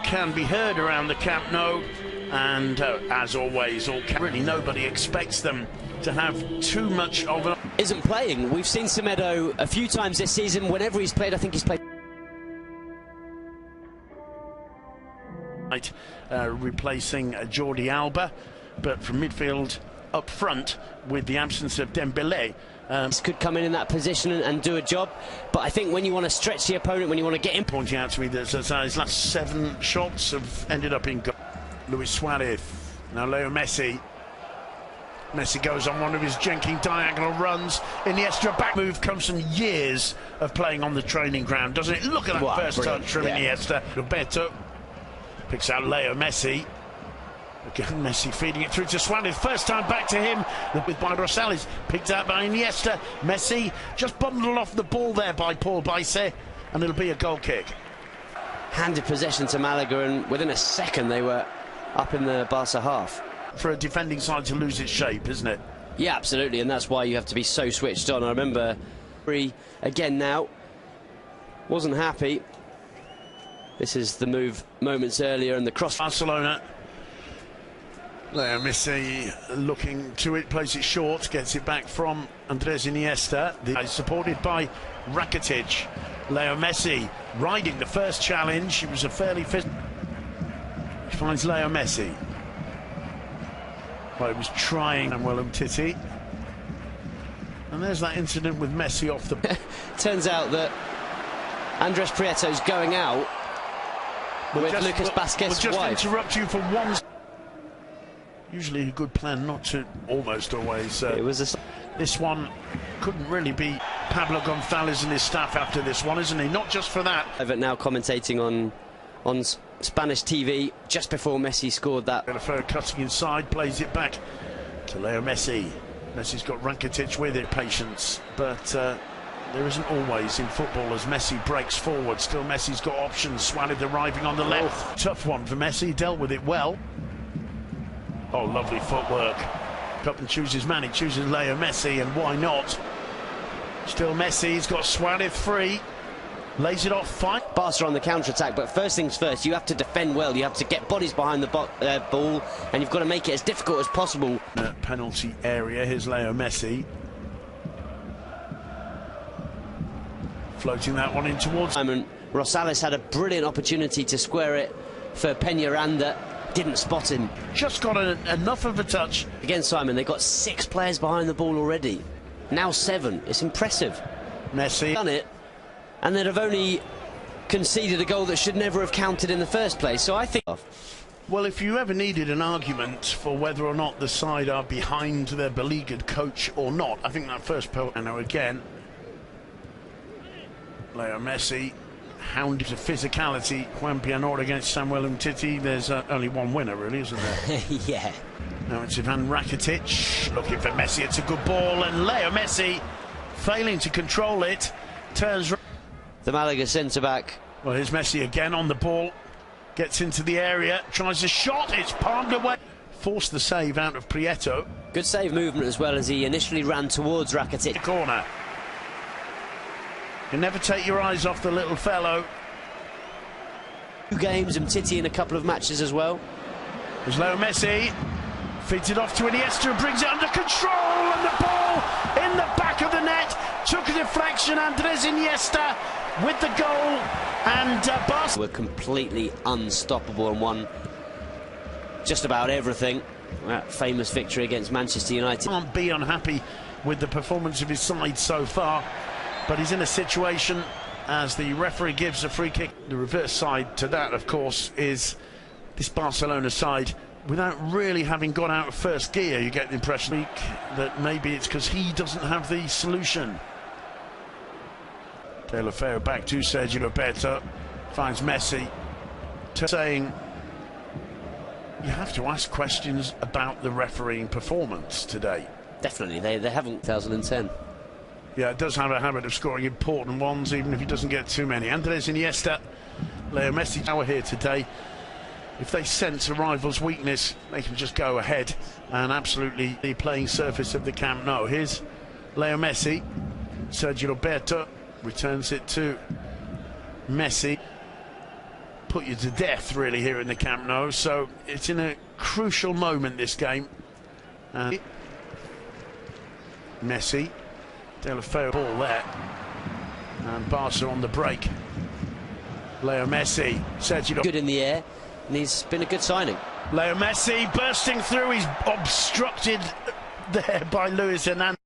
can be heard around the Camp Nou, and as always, really nobody expects them to have too much of a... Isn't playing. We've seen Semedo a few times this season. Whenever he's played, I think he's played... replacing Jordi Alba, but from midfield up front with the absence of Dembélé. This could come in that position and do a job, but I think when you want to stretch the opponent, when you want to get him... Pointing out to me that his last 7 shots have ended up in goal. Luis Suarez, now Leo Messi. Messi goes on one of his jinking diagonal runs. Iniesta back move comes from years of playing on the training ground, doesn't it? Look at that first touch from Iniesta. Roberto picks out Leo Messi. Again, Messi feeding it through to Suarez. First time back to him with by Rosales. Picked out by Iniesta. Messi just bundled off the ball there by Paul Baisse, and it'll be a goal kick. Handed possession to Malaga, and within a second they were up in the Barca half. For a defending side to lose its shape, isn't it? Yeah, absolutely, and that's why you have to be so switched on. I remember again now, wasn't happy. This is the move moments earlier, and the cross. Barcelona. Leo Messi looking to it, plays it short, gets it back from Andres Iniesta. Supported by Rakitic. Leo Messi riding the first challenge. He was a fairly fit. He finds Leo Messi. Well, he was trying Samuel Umtiti. And there's that incident with Messi off the... Turns out that Andres Prieto's going out with Lucas Vázquez's wife. We'll just interrupt you for one... Usually a good plan not to, almost always. It was this one couldn't really be Pablo González and his staff after this one, isn't he? Not just for that. Now commentating on Spanish TV just before Messi scored that. Cutting inside, plays it back to Leo Messi. Messi's got Rakitic with it, patience, but there isn't always in football as Messi breaks forward. Still Messi's got options. Suarez arriving on the left. Tough one for Messi, dealt with it well. Oh, lovely footwork. Up and chooses man, he chooses Leo Messi, and why not? Still Messi, he's got Suarez free. Lays it off, fine. Barca on the counter-attack, but first things first, you have to defend well. You have to get bodies behind the ball, and you've got to make it as difficult as possible. Penalty area, here's Leo Messi. Floating that one in towards... Rosales had a brilliant opportunity to square it for Peñaranda. Didn't spot him. Just got enough of a touch. Again, Simon, they've got 6 players behind the ball already. Now 7. It's impressive. Messi done it, and they'd have only conceded a goal that should never have counted in the first place. So I think... Well, if you ever needed an argument for whether or not the side are behind their beleaguered coach or not, I think that first penalty. Now again, Leo Messi hounded to physicality. Juan Pianor against Samuel Umtiti. There's only one winner, really, isn't there? Yeah. Now it's Ivan Rakitic looking for Messi. It's a good ball, and Leo Messi failing to control it turns. The Malaga centre-back. Well, here's Messi again on the ball. Gets into the area, tries a shot. It's palmed away. Forced the save out of Prieto. Good save movement as well, as he initially ran towards Rakitic. The corner. You never take your eyes off the little fellow. 2 games, Umtiti in a couple of matches as well. There's Leo Messi. Feeds it off to Iniesta and brings it under control, and the ball in the back of the net. Took a deflection, Andres Iniesta with the goal, and Barca were completely unstoppable and won just about everything. That famous victory against Manchester United. Can't be unhappy with the performance of his side so far, but he's in a situation as the referee gives a free kick. The reverse side to that, of course, is this Barcelona side, without really having got out of first gear, you get the impression that maybe it's because he doesn't have the solution. Deulofeu back to Sergio Roberto, finds Messi, saying you have to ask questions about the refereeing performance today. Definitely, they haven't. 2010. Yeah, it does have a habit of scoring important ones, even if he doesn't get too many. Andres Iniesta, Leo Messi are here today. If they sense a rival's weakness, they can just go ahead and absolutely the playing surface of the Camp Nou. Here's Leo Messi. Sergio Roberto returns it to Messi. put you to death, really, here in the Camp Nou. So it's in a crucial moment, this game. Messi, Delafeu ball there, and Barca on the break. Leo Messi, Sergio good in the air, and he's been a good signing. Leo Messi bursting through, he's obstructed there by Luis Hernandez.